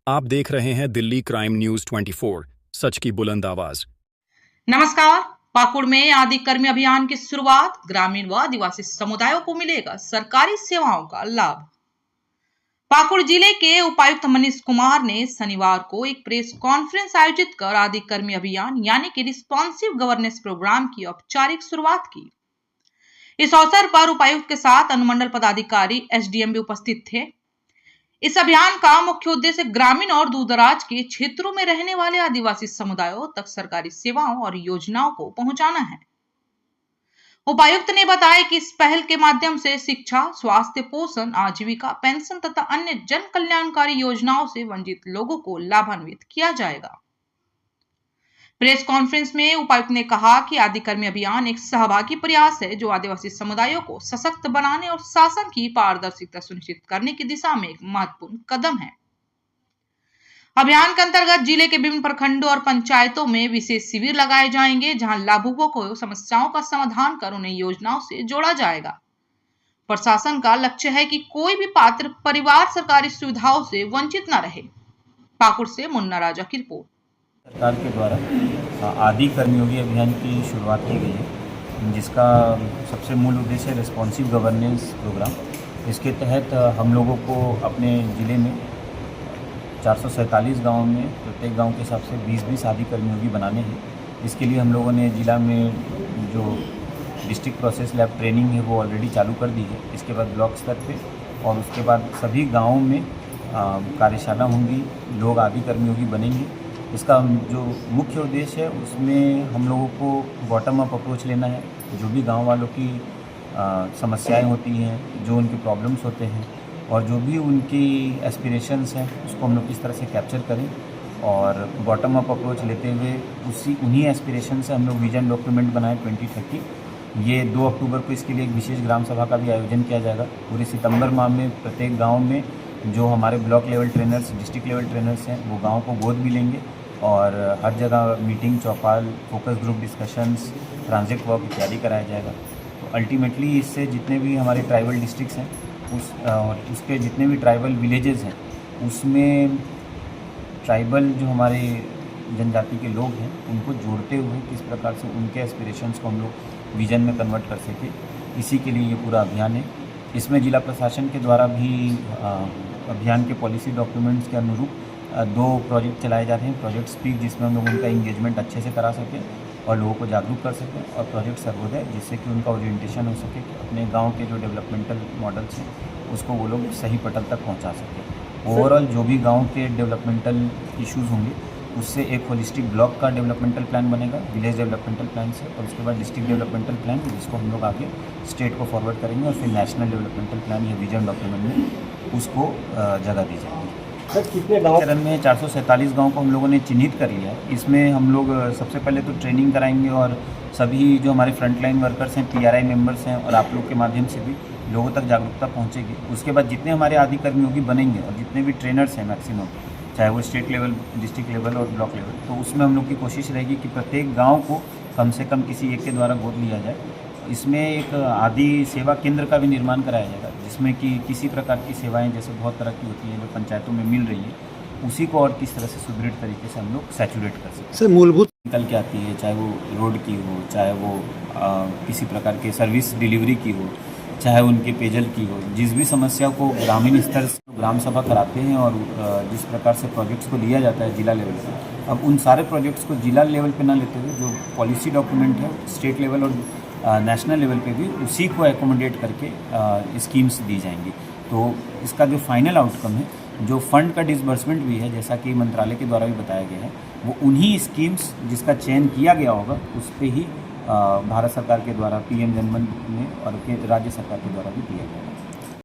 आप देख रहे हैं दिल्ली क्राइम न्यूज 24, सच की बुलंद आवाज। नमस्कार। पाकुड़ में आदि कर्मी अभियान की शुरुआत। ग्रामीण व आदिवासी समुदायों को मिलेगा सरकारी सेवाओं का लाभ। पाकुड़ जिले के उपायुक्त मनीष कुमार ने शनिवार को एक प्रेस कॉन्फ्रेंस आयोजित कर आदि कर्मी अभियान यानी कि रिस्पॉन्सिव गवर्नेंस प्रोग्राम की औपचारिक शुरुआत की। इस अवसर पर उपायुक्त के साथ अनुमंडल पदाधिकारी एसडीएम भी उपस्थित थे। इस अभियान का मुख्य उद्देश्य ग्रामीण और दूरदराज के क्षेत्रों में रहने वाले आदिवासी समुदायों तक सरकारी सेवाओं और योजनाओं को पहुंचाना है। उपायुक्त ने बताया कि इस पहल के माध्यम से शिक्षा, स्वास्थ्य, पोषण, आजीविका, पेंशन तथा अन्य जन कल्याणकारी योजनाओं से वंचित लोगों को लाभान्वित किया जाएगा। प्रेस कॉन्फ्रेंस में उपायुक्त ने कहा कि आदि कर्मी अभियान एक सहभागी प्रयास है जो आदिवासी समुदायों को सशक्त बनाने और शासन की पारदर्शिता सुनिश्चित करने की दिशा में एक महत्वपूर्ण कदम है। अभियान के अंतर्गत जिले के विभिन्न प्रखंडों और पंचायतों में विशेष शिविर लगाए जाएंगे, जहां लाभुकों को समस्याओं का समाधान कर उन्हें योजनाओं से जोड़ा जाएगा। प्रशासन का लक्ष्य है कि कोई भी पात्र परिवार सरकारी सुविधाओं से वंचित न रहे। पाकुड़ से मुन्ना राजा की रिपोर्ट। सरकार के द्वारा आदि कर्मयोगी अभियान की शुरुआत की गई है, जिसका सबसे मूल उद्देश्य है रिस्पॉन्सिव गवर्नेंस प्रोग्राम। इसके तहत हम लोगों को अपने ज़िले में 447 गाँव में प्रत्येक गांव के हिसाब से 20-20 आदि कर्मयोगी बनाने हैं। इसके लिए हम लोगों ने ज़िला में जो डिस्ट्रिक्ट प्रोसेस लैब ट्रेनिंग है वो ऑलरेडी चालू कर दी है। इसके बाद ब्लॉक स्तर पे और उसके बाद सभी गाँवों में कार्यशाला होंगी, लोग आदि कर्मयोगी बनेंगे। इसका जो मुख्य उद्देश्य है उसमें हम लोगों को बॉटम अप अप्रोच लेना है। जो भी गांव वालों की समस्याएं होती हैं, जो उनके प्रॉब्लम्स होते हैं और जो भी उनकी एस्पिरेशंस हैं, उसको हम लोग किस तरह से कैप्चर करें और बॉटम अप अप्रोच लेते हुए उन्हीं एस्पिरेशन से हम लोग विजन डॉक्यूमेंट बनाए 2030। ये 2 अक्टूबर को इसके लिए एक विशेष ग्राम सभा का भी आयोजन किया जाएगा। पूरे सितंबर माह में प्रत्येक गाँव में जो हमारे block level trainers, district level trainers हैं, वो गाँव को गोद भी लेंगे और हर जगह मीटिंग, चौपाल, focus group discussions, transit work इत्यादि कराया जाएगा। तो अल्टीमेटली इससे जितने भी हमारे ट्राइबल डिस्ट्रिक्ट्स हैं उसके जितने भी ट्राइबल विलेजेस हैं उसमें ट्राइबल जो हमारे जनजाति के लोग हैं उनको जोड़ते हुए किस प्रकार से उनके एस्पिरेशंस को हम लोग विजन में कन्वर्ट कर सकें, इसी के लिए ये पूरा अभियान है। इसमें जिला प्रशासन के द्वारा भी अभियान के पॉलिसी डॉक्यूमेंट्स के अनुरूप 2 प्रोजेक्ट चलाए जा रहे हैं। प्रोजेक्ट स्पीक, जिसमें हम लोग उनका इंगेजमेंट अच्छे से करा सकें और लोगों को जागरूक कर सकें, और प्रोजेक्ट सर्वोदय, जिससे कि उनका ओरिएंटेशन हो सके कि अपने गांव के जो डेवलपमेंटल मॉडल्स हैं उसको वो लोग सही पटल तक पहुंचा सकें। ओवरऑल जो भी गांव के डेवलपमेंटल इश्यूज़ होंगे उससे एक होलिस्टिक ब्लॉक का डेवलपमेंटल प्लान बनेगा, विलेज डेवलपमेंटल प्लान से, और उसके बाद डिस्ट्रिक्ट डेवलपमेंटल प्लान, जिसको हम लोग आगे स्टेट को फॉरवर्ड करेंगे और फिर नेशनल डेवलपमेंटल प्लान या विजन डॉक्यूमेंट में उसको जगह दी जाएगी। कितने गाँव चरण में 447 गाँव को हम लोगों ने चिन्हित कर लिया है। इसमें हम लोग सबसे पहले तो ट्रेनिंग कराएंगे और सभी जो हमारे फ्रंटलाइन वर्कर्स हैं, पीआरआई मेंबर्स हैं और आप लोग के माध्यम से भी लोगों तक जागरूकता पहुंचेगी। उसके बाद जितने हमारे आदि कर्मयोगी बनेंगे और जितने भी ट्रेनर्स हैं मैक्सिमम, चाहे वो स्टेट लेवल, डिस्ट्रिक्ट लेवल और ब्लॉक लेवल, तो उसमें हम लोग की कोशिश रहेगी कि प्रत्येक गाँव को कम से कम किसी एक के द्वारा गोद लिया जाए। इसमें एक आदि सेवा केंद्र का भी निर्माण कराया जाएगा, जिसमें कि किसी प्रकार की सेवाएं जैसे बहुत तरह की होती हैं जो पंचायतों में मिल रही है, उसी को और किस तरह से सुदृढ़ तरीके से हम लोग सैचुरेट कर सकते हैं। सर, मूलभूत निकल के आती है, चाहे वो रोड की हो, चाहे वो किसी प्रकार के सर्विस डिलीवरी की हो, चाहे उनके पेयजल की हो, जिस भी समस्या को ग्रामीण स्तर से ग्राम सभा कराते हैं और जिस प्रकार से प्रोजेक्ट्स को लिया जाता है जिला लेवल पर, अब उन सारे प्रोजेक्ट्स को जिला लेवल पे ना लेते हुए जो पॉलिसी डॉक्यूमेंट है स्टेट लेवल और नेशनल लेवल पे भी उसी को एकोमोडेट करके स्कीम्स दी जाएंगी। तो इसका जो फाइनल आउटकम है, जो फंड का डिसबर्समेंट भी है, जैसा कि मंत्रालय के द्वारा भी बताया गया है, वो उन्हीं स्कीम्स जिसका चयन किया गया होगा उस पर ही भारत सरकार के द्वारा, पीएम जनमन में और राज्य सरकार के द्वारा भी दिया जाएगा।